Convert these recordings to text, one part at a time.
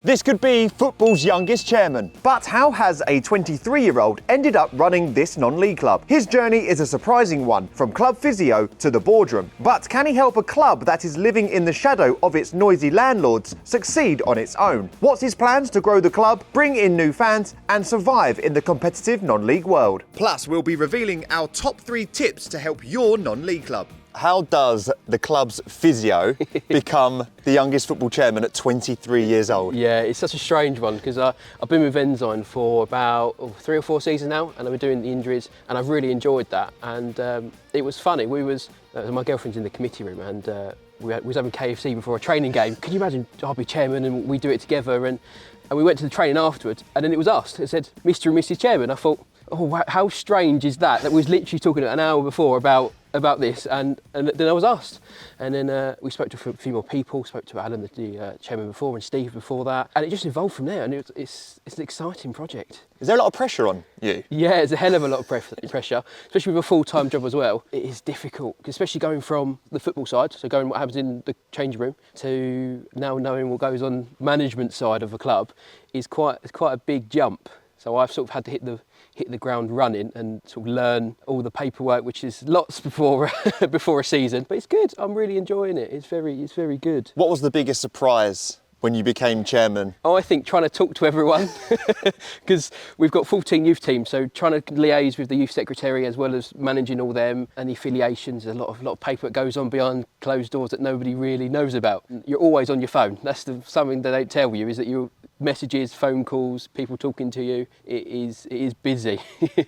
This could be football's youngest chairman. But how has a 23-year-old ended up running this non-league club? His journey is a surprising one, from club physio to the boardroom. But can he help a club that is living in the shadow of its noisy landlords succeed on its own? What's his plans to grow the club, bring in new fans, and survive in the competitive non-league world? Plus, we'll be revealing our top 3 tips to help your non-league club. How does the club's physio become the youngest football chairman at 23 years old? Yeah, it's such a strange one because I've been with Ensign for about 3 or 4 seasons now, and I've been doing the injuries, and I've really enjoyed that. And it was funny. My girlfriend's in the committee room, and we was having KFC before a training game. Can you imagine? I'll be chairman, and we do it together, and we went to the training afterwards, and then it was asked. It said, "Mr. and Mrs. Chairman." I thought, oh, how strange is that? That we was literally talking an hour before about this, and then I was asked. And then we spoke to a few more people, spoke to Alan, the chairman before, and Steve before that, and it just evolved from there, and it's an exciting project. Is there a lot of pressure on you? Yeah, there's a hell of a lot of pressure, especially with a full-time job as well. It is difficult, especially going from the football side, so going what happens in the changing room, to now knowing what goes on management side of a club is quite a big jump. So I've sort of had to hit the ground running and sort of learn all the paperwork, which is lots before before a season. But it's good. I'm really enjoying it. It's very good. What was the biggest surprise when you became chairman? Oh, I think trying to talk to everyone, because we've got 14 youth teams, so trying to liaise with the youth secretary as well as managing all them and the affiliations. There's a lot of paperwork goes on behind closed doors that nobody really knows about. You're always on your phone. That's something they don't tell you, is that you messages, phone calls, people talking to you. It is busy.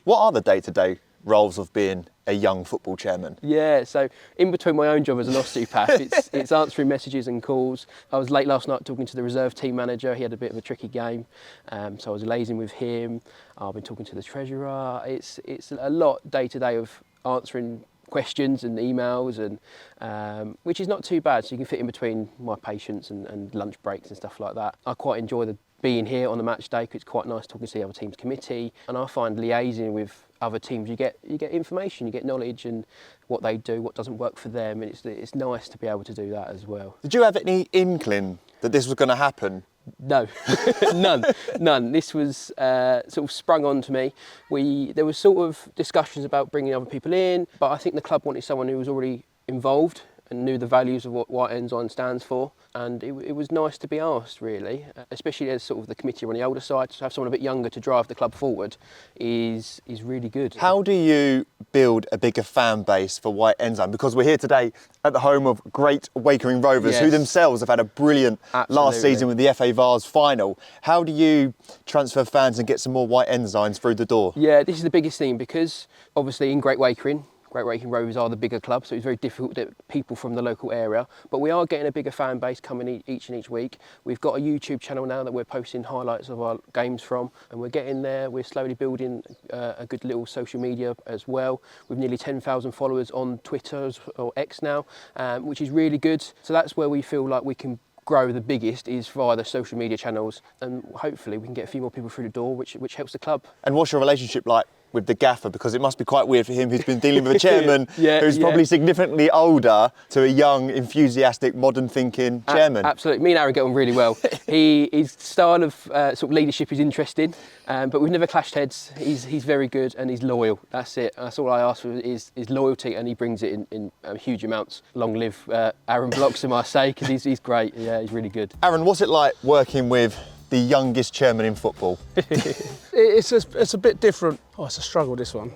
What are the day-to-day roles of being a young football chairman? Yeah, so in between my own job as an osteopath, it's answering messages and calls. I was late last night talking to the reserve team manager. He had a bit of a tricky game, so I was liaising with him. I've been talking to the treasurer. It's a lot day to day of answering questions and emails, and which is not too bad, so you can fit in between my patients and lunch breaks and stuff like that. I quite enjoy being here on the match day because it's quite nice talking to the other team's committee, and I find liaising with other teams, you get information, you get knowledge and what they do, what doesn't work for them, and it's nice to be able to do that as well. Did you have any inkling that this was going to happen? No, none. This was sort of sprung onto me. There was sort of discussions about bringing other people in, but I think the club wanted someone who was already involved and knew the values of what White Ensign stands for, and it was nice to be asked, really, especially as sort of the committee on the older side. To have someone a bit younger to drive the club forward is really good. How do you build a bigger fan base for White Ensign? Because we're here today at the home of Great Wakering Rovers, yes, who themselves have had a brilliant last season with the FA Vars final. How do you transfer fans and get some more White Ensigns through the door? Yeah, this is the biggest thing, because obviously in Great Wakering Rovers are the bigger club, so it's very difficult to get people from the local area. But we are getting a bigger fan base coming each week. We've got a YouTube channel now that we're posting highlights of our games from, and we're getting there. We're slowly building a good little social media as well. We've nearly 10,000 followers on Twitter or X now, which is really good. So that's where we feel like we can grow the biggest, is via the social media channels, and hopefully we can get a few more people through the door, which helps the club. And what's your relationship like with the gaffer? Because it must be quite weird for him, who's been dealing with a chairman who's probably significantly older, to a young, enthusiastic, modern thinking chairman. Absolutely. Me and Aaron get on really well. His style of sort of leadership is interesting, but we've never clashed heads. He's very good and he's loyal. That's it. That's all I ask for is loyalty, and he brings it in huge amounts. Long live Aaron Bloxham, I say, because he's great. Yeah, he's really good. Aaron, what's it like working with the youngest chairman in football? It's a bit different. Oh, it's a struggle, this one.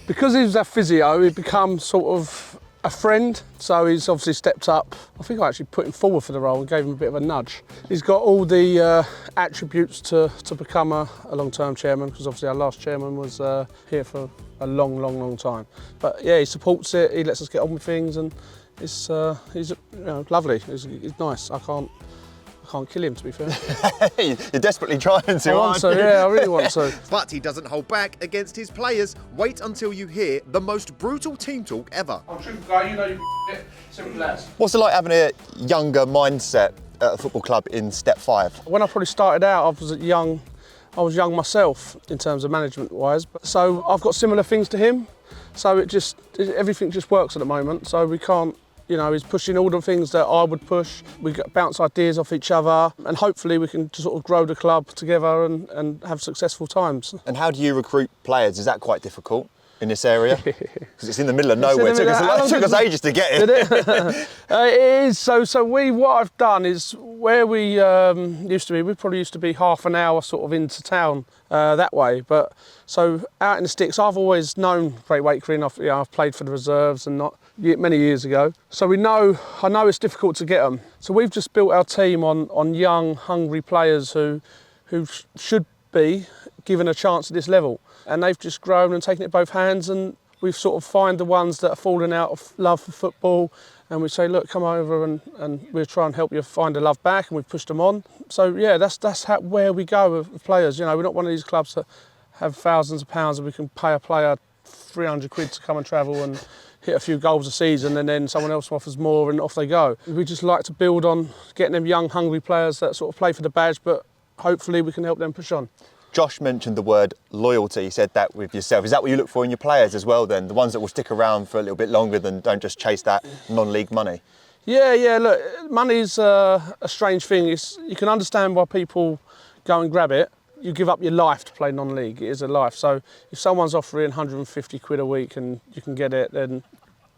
Because he was a physio, he become sort of a friend, so he's obviously stepped up. I think I actually put him forward for the role and gave him a bit of a nudge. He's got all the attributes to become a long-term chairman, because obviously our last chairman was here for a long time. But yeah, he supports it, he lets us get on with things, and he's lovely, he's nice. I can't kill him, to be fair. You're desperately trying to, I want to, yeah, I really want to. But he doesn't hold back against his players. Wait until you hear the most brutal team talk ever. I'm a simple guy, you know you it. Simple as. What's it like having a younger mindset at a football club in Step 5? When I probably started out, I was young myself in terms of management-wise. So I've got similar things to him. So everything just works at the moment. So we can't You know, he's pushing all the things that I would push. We bounce ideas off each other, and hopefully we can sort of grow the club together and have successful times. And how do you recruit players? Is that quite difficult in this area? Because it's in the middle of nowhere. It took us ages to get it. It is. So what I've done is where we used to be, we probably used to be half an hour sort of into town that way. But so out in the sticks, I've always known Great Wake Green. I've played for the reserves and not many years ago. So I know it's difficult to get them. So we've just built our team on young, hungry players who should be given a chance at this level. And they've just grown and taken it both hands, and we've sort of find the ones that are falling out of love for football, and we say, look, come over and we'll try and help you find the love back, and we've pushed them on. So yeah, that's where we go with players. You know, we're not one of these clubs that have thousands of pounds and we can pay a player 300 quid to come and travel and hit a few goals a season, and then someone else offers more and off they go. We just like to build on getting them young, hungry players that sort of play for the badge, but hopefully we can help them push on. Josh mentioned the word loyalty. He said that with yourself. Is that what you look for in your players as well then? The ones that will stick around for a little bit longer than don't just chase that non-league money? Yeah. Look, money's a strange thing. You can understand why people go and grab it. You give up your life to play non-league. It is a life. So if someone's offering 150 quid a week and you can get it, then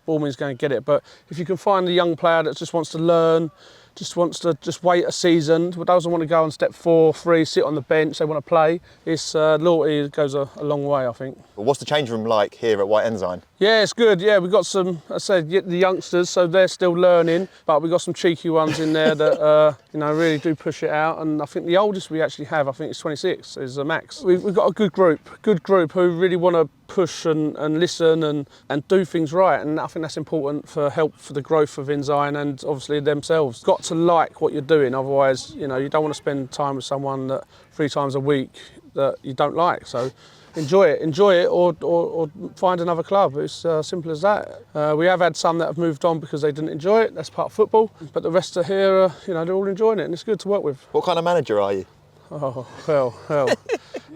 all means go and get it. But if you can find a young player that just wants to learn, just wants to wait a season, but doesn't want to go on step 4, 3, sit on the bench, they want to play, it's loyalty goes a long way, I think. Well, what's the change room like here at White Ensign? Yeah, it's good. Yeah, we've got some, I said, the youngsters, so they're still learning, but we've got some cheeky ones in there that really do push it out. And I think the oldest we actually have, I think it's 26, is Max. We've got a good group who really want to push and listen and do things right. And I think that's important for the growth of Ensign and obviously themselves. Got to like what you're doing, otherwise, you don't want to spend time with someone that 3 times a week that you don't like. So enjoy it or find another club. It's simple as that. We have had some that have moved on because they didn't enjoy it. That's part of football. But the rest are here, they're all enjoying it, and it's good to work with. What kind of manager are you? Oh, well.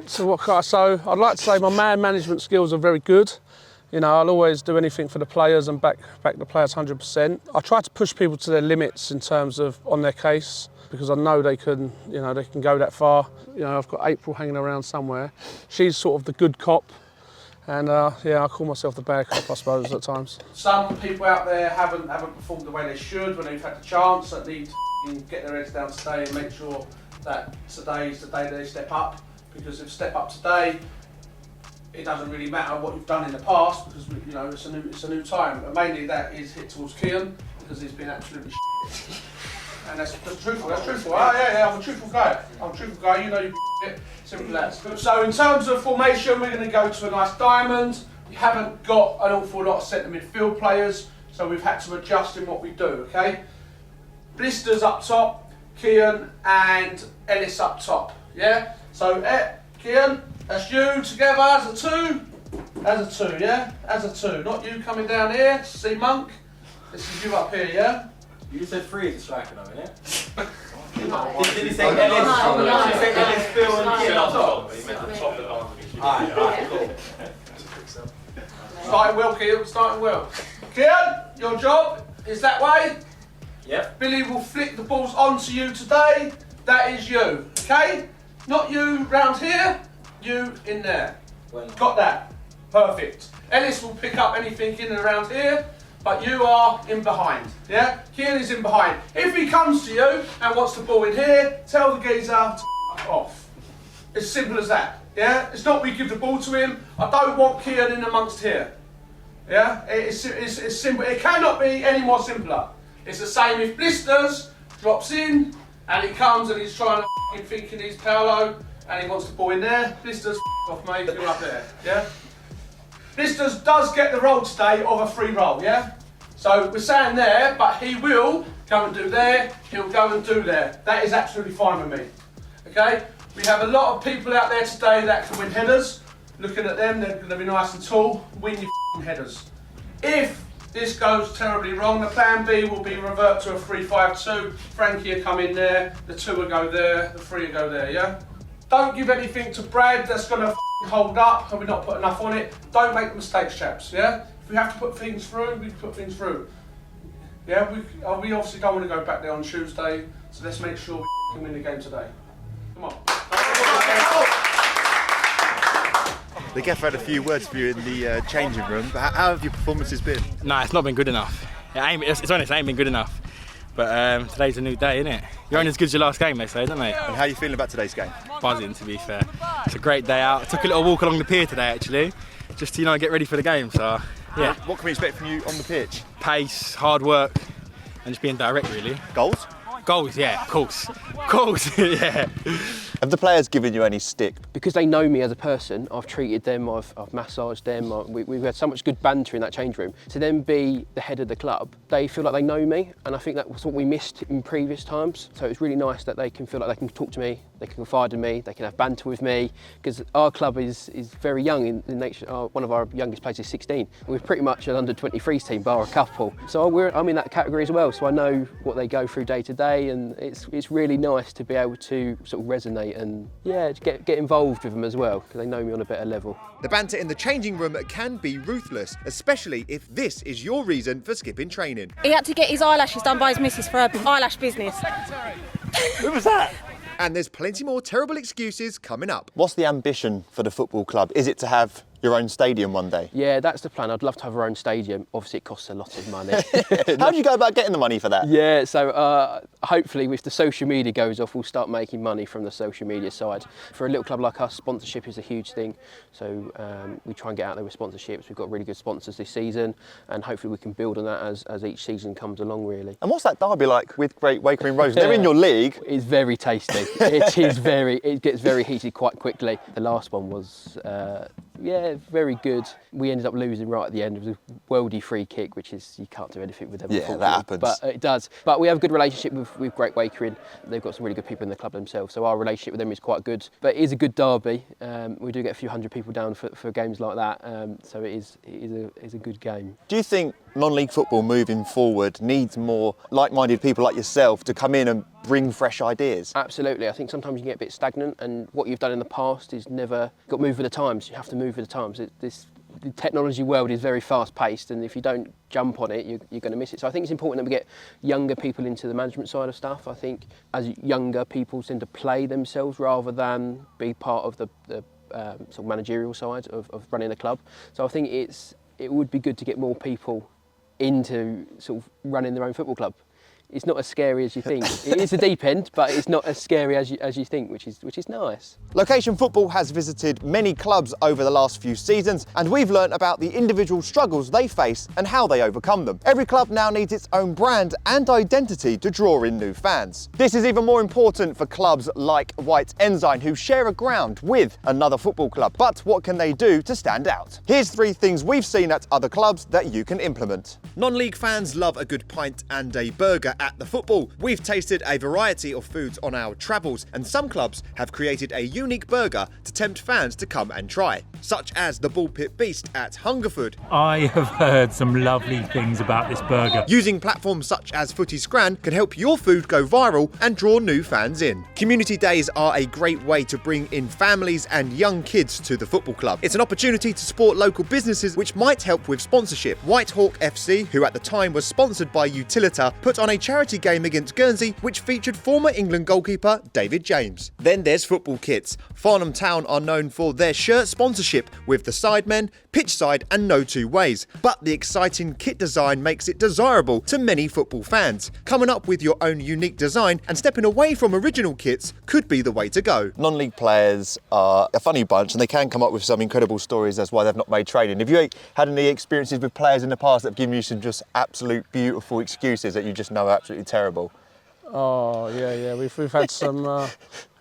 So I'd like to say my man management skills are very good. I'll always do anything for the players and back the players 100%. I try to push people to their limits in terms of on their case, because I know they can go that far. I've got April hanging around somewhere. She's sort of the good cop, and I call myself the bad cop, I suppose, at times. Some people out there haven't performed the way they should when they've had the chance, that need to get their heads down today and make sure that today is the day they step up. Because if you step up today, it doesn't really matter what you've done in the past, because it's a new time. And mainly that is hit towards Kian, because he's been absolutely shit. And that's truthful. That's truthful. Yeah, I'm a truthful guy. You shit. Simple as. So in terms of formation, we're going to go to a nice diamond. We haven't got an awful lot of centre midfield players, so we've had to adjust in what we do. Okay. Blisters up top, Kian and Ellis up top. Yeah. So Kian, that's you together as a 2. As a 2, yeah? As a 2. Not you coming down here to see Monk. This is you up here, yeah? You said 3 is a striker though, innit? Did he say Ellis? Did he say Ellis, Phil and Kian up top? He meant the top and bottom. Alright, cool. Starting well, Kian, starting well. Kian, your job is that way. Yep. Billy will flick the balls onto you today. That is you, okay? Not you round here, you in there. Got that? Perfect. Ellis will pick up anything in and around here, but you are in behind, yeah? Kian is in behind. If he comes to you and wants the ball in here, tell the geezer to f*** off. It's simple as that, yeah? It's not we give the ball to him. I don't want Kian in amongst here, yeah? It's simple. It cannot be any more simpler. It's the same if Blisters drops in and he comes and he's trying to thinking he's Paolo and he wants the ball in there. Blisters, off mate, you're up there, yeah? Blisters does get the role today of a free role, yeah? So we're saying there, but he will go and do there, he'll go and do there. That is absolutely fine with me, okay? We have a lot of people out there today that can win headers. Looking at them, they're going to be nice and tall, win your headers. If this goes terribly wrong, the plan B will be revert to a 3-5-2. Frankie will come in there, the 2 will go there, the 3 will go there, yeah? Don't give anything to Brad that's going to hold up and we're not put enough on it. Don't make mistakes, chaps, yeah? If we have to put things through, we put things through. Yeah, we obviously don't want to go back there on Tuesday, so let's make sure we can win the game today. Come on. The gaffer had a few words for you in the changing room, but how have your performances been? Nah, it's not been good enough. It's honest, it ain't been good enough. But today's a new day, isn't it? You're only as good as your last game, they say, don't they? And how are you feeling about today's game? Buzzing, to be fair. It's a great day out. I took a little walk along the pier today, actually, just to, get ready for the game. So, yeah. What can we expect from you on the pitch? Pace, hard work, and just being direct, really. Goals? Goals, yeah, of course. Of course, yeah. Have the players given you any stick? Because they know me as a person, I've treated them, I've massaged them, we've had so much good banter in that change room. To then be the head of the club, they feel like they know me, and I think that was what we missed in previous times. So it's really nice that they can feel like they can talk to me, they can confide in me, they can have banter with me, because our club is very young in nature. One of our youngest players is 16. We're pretty much an under-23s team, bar a couple. So I'm in that category as well, so I know what they go through day to day, and it's really nice to be able to sort of resonate and get involved with them as well, because they know me on a better level. The banter in the changing room can be ruthless, especially if this is your reason for skipping training. He had to get his eyelashes done by his missus for her eyelash business. Who was that? And there's plenty more terrible excuses coming up. What's the ambition for the football club? Is it to have your own stadium one day? Yeah, that's the plan. I'd love to have our own stadium. Obviously, it costs a lot of money. How do you go about getting the money for that? Yeah, so hopefully if the social media goes off, we'll start making money from the social media side. For a little club like us, sponsorship is a huge thing. So we try and get out there with sponsorships. We've got really good sponsors this season, and hopefully we can build on that as each season comes along, really. And what's that derby like with Great Wakering Rose? They're in your league. It's very tasty. It gets very heated quite quickly. The last one was, very good. We ended up losing right at the end. It was a worldie free kick, which is, you can't do anything with them. Yeah, that happens. But it does. But we have a good relationship with Great Wakering. They've got some really good people in the club themselves, so our relationship with them is quite good. But it is a good derby. We do get a few hundred people down for games like that, so it is a good game. Do you think non-league football moving forward needs more like-minded people like yourself to come in and bring fresh ideas? Absolutely. I think sometimes you get a bit stagnant, and what you've done in the past is never got to move with the times. You have to move with the times. The technology world is very fast-paced, and if you don't jump on it, you're going to miss it. So I think it's important that we get younger people into the management side of stuff. I think as younger people tend to play themselves rather than be part of the sort of managerial side of running the club. So I think it would be good to get more people into sort of running their own football club. It's not as scary as you think. It is a deep end, but it's not as scary as you think, which is nice. Location Football has visited many clubs over the last few seasons, and we've learnt about the individual struggles they face and how they overcome them. Every club now needs its own brand and identity to draw in new fans. This is even more important for clubs like White Ensign, who share a ground with another football club. But what can they do to stand out? Here's 3 things we've seen at other clubs that you can implement. Non-league fans love a good pint and a burger at the football. We've tasted a variety of foods on our travels, and some clubs have created a unique burger to tempt fans to come and try, such as the Bull Pit Beast at Hungerford. I have heard some lovely things about this burger. Using platforms such as Footy Scran can help your food go viral and draw new fans in. Community days are a great way to bring in families and young kids to the football club. It's an opportunity to support local businesses, which might help with sponsorship. Whitehawk FC, who at the time was sponsored by Utilita, put on a charity game against Guernsey, which featured former England goalkeeper David James. Then there's football kits. Farnham Town are known for their shirt sponsorship with the Sidemen, Pitchside and No Two Ways. But the exciting kit design makes it desirable to many football fans. Coming up with your own unique design and stepping away from original kits could be the way to go. Non-league players are a funny bunch, and they can come up with some incredible stories as why they've not made training. Have you had any experiences with players in the past that have given you some just absolute beautiful excuses that you just know are absolutely terrible? Oh yeah. We've had some.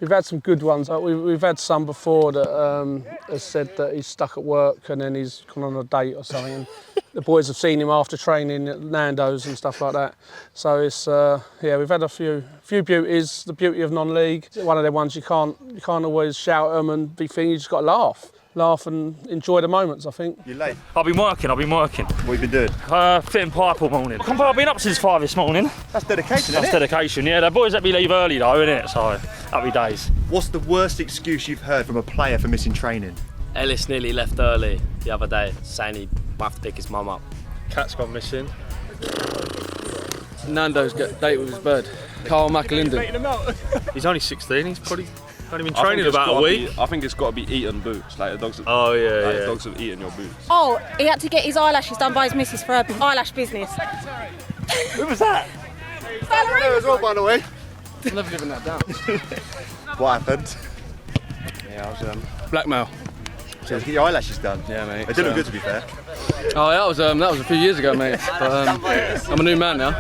We've had some good ones. We've had some before that has said that he's stuck at work and then he's gone on a date or something. And the boys have seen him after training at Nando's and stuff like that. So it's we've had a few beauties. The beauty of non-league, one of the ones you can't always shout at them and be thinking. You just got to laugh and enjoy the moments, I think. You're late. I've been working. What have you been doing? Fitting pipe all morning. I've been up since 5 this morning. That's dedication, That's isn't it? dedication, yeah. The boys let me leave early though, innit? So, happy days. What's the worst excuse you've heard from a player for missing training? Ellis nearly left early the other day, saying he might have to pick his mum up. Cat's gone missing. Nando's got date with his bird. Carl McAlinden. He's only 16. He's probably only been I think training it's about a gotta week. I think it's got to be eaten boots. Like the dogs. Oh yeah, like yeah. The dogs have eaten your boots. Oh, he had to get his eyelashes done by his missus for her eyelash business. Who was that? Valerie! As well, by the way. I'm never living that down. What happened? Yeah, I was blackmail. So get your eyelashes done. Yeah, mate. They did look good, to be fair. Oh, that was a few years ago, mate. But, I'm a new man now.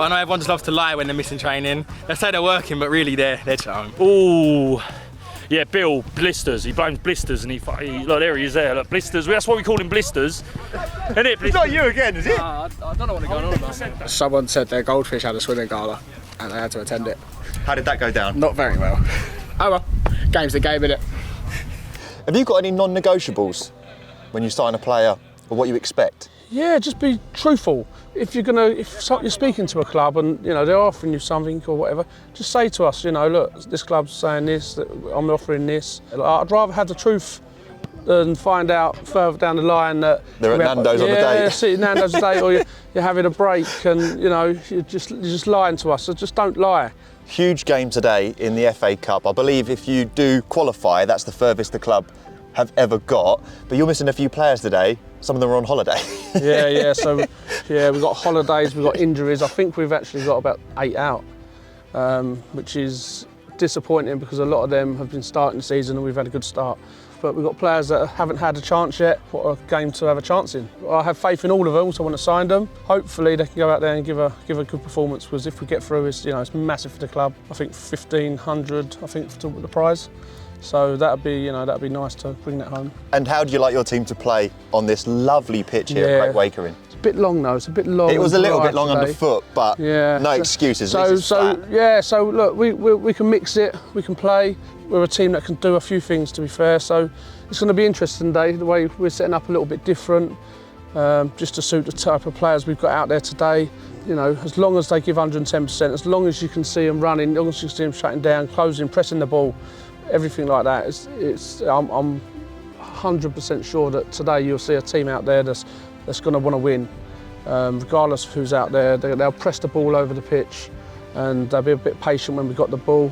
I know everyone just loves to lie when they're missing training. They say they're working, but really they're at home. Ooh. Yeah, Bill, blisters. He blames blisters and he look, there he is there. Look, blisters. That's why we call him blisters. Isn't it? It's not you again, is it? I don't know what they're going on about. Someone said their goldfish had a swimming gala and they had to attend it. How did that go down? Not very well. Oh well, game's the game, innit? Have you got any non-negotiables when you sign a player or what you expect? Yeah, just be truthful. If you're speaking to a club and they're offering you something or whatever, just say to us, look, this club's saying this, that I'm offering this. I'd rather have the truth than find out further down the line that they're at Nando's on the date. Yeah, sitting Nando's on the date, or you're having a break and you're just lying to us. So just don't lie. Huge game today in the FA Cup. I believe if you do qualify, that's the furthest the club have ever got. But you're missing a few players today. Some of them are on holiday. Yeah. So we've got holidays, we've got injuries. I think we've actually got about 8 out, which is disappointing because a lot of them have been starting the season and we've had a good start. But we've got players that haven't had a chance yet. What a game to have a chance in. I have faith in all of them, so I want to sign them. Hopefully they can go out there and give a good performance, because if we get through, it's massive for the club. I think 1,500, to the prize. So that'd be nice to bring that home. And how do you like your team to play on this lovely pitch here at Great Wakering? It's a bit long though. It's a bit long. It was a little bit long underfoot, but no excuses. So look, we can mix it. We can play. We're a team that can do a few things, to be fair. So it's going to be an interesting day. The way we're setting up a little bit different, just to suit the type of players we've got out there today. As long as they give 110%, as long as you can see them running, as long as you can see them shutting down, closing, pressing the ball, everything like that. I'm 100% sure that today you'll see a team out there that's going to want to win, regardless of who's out there. They'll press the ball over the pitch, and they'll be a bit patient when we've got the ball,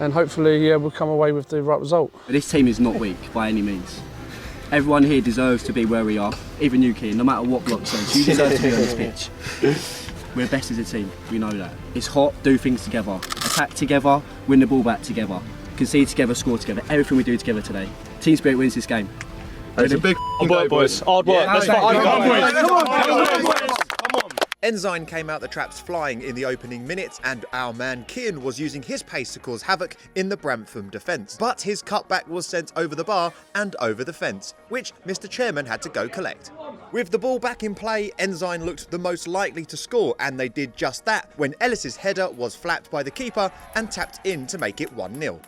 and hopefully we'll come away with the right result. This team is not weak by any means. Everyone here deserves to be where we are, even you, Keane, no matter what Block says. You deserve to be on this pitch. We're best as a team, we know that. It's hot, do things together. Attack together, win the ball back together. Concede together, score together. Everything we do together today. Team spirit wins this game. It's a big Hard work, boys. Hard work. Let's Ensign came out the traps flying in the opening minutes, and our man Keane was using his pace to cause havoc in the Brantham defence. But his cutback was sent over the bar and over the fence, which Mr. Chairman had to go collect. With the ball back in play, Ensign looked the most likely to score, and they did just that when Ellis's header was flapped by the keeper and tapped in to make it 1-0.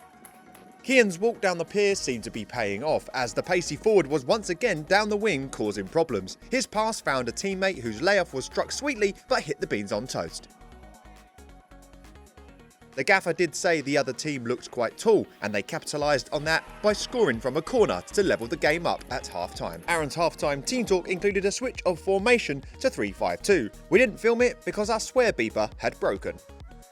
Keane's walk down the pier seemed to be paying off, as the pacey forward was once again down the wing causing problems. His pass found a teammate whose layoff was struck sweetly but hit the beans on toast. The gaffer did say the other team looked quite tall, and they capitalised on that by scoring from a corner to level the game up at half-time. Aaron's half-time team talk included a switch of formation to 3-5-2. We didn't film it because our swear beeper had broken.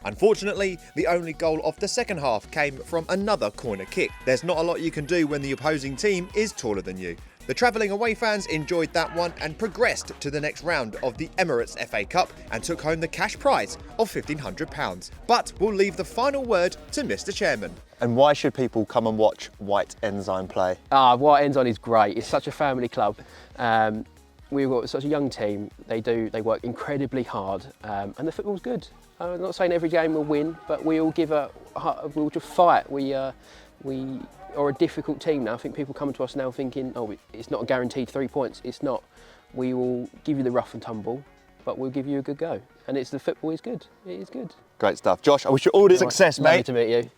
Unfortunately, the only goal of the second half came from another corner kick. There's not a lot you can do when the opposing team is taller than you. The travelling away fans enjoyed that one and progressed to the next round of the Emirates FA Cup and took home the cash prize of £1,500. But we'll leave the final word to Mr. Chairman. And why should people come and watch White Ensign play? White Ensign is great. It's such a family club. We've got such a young team. They work incredibly hard, and the football's good. I'm not saying every game we'll win, but we'll just fight. We are a difficult team now. I think people come to us now thinking, oh, it's not a guaranteed 3 points. It's not. We will give you the rough and tumble, but we'll give you a good go. And the football is good. It is good. Great stuff. Josh, I wish you all the success, mate. Lovely to meet you.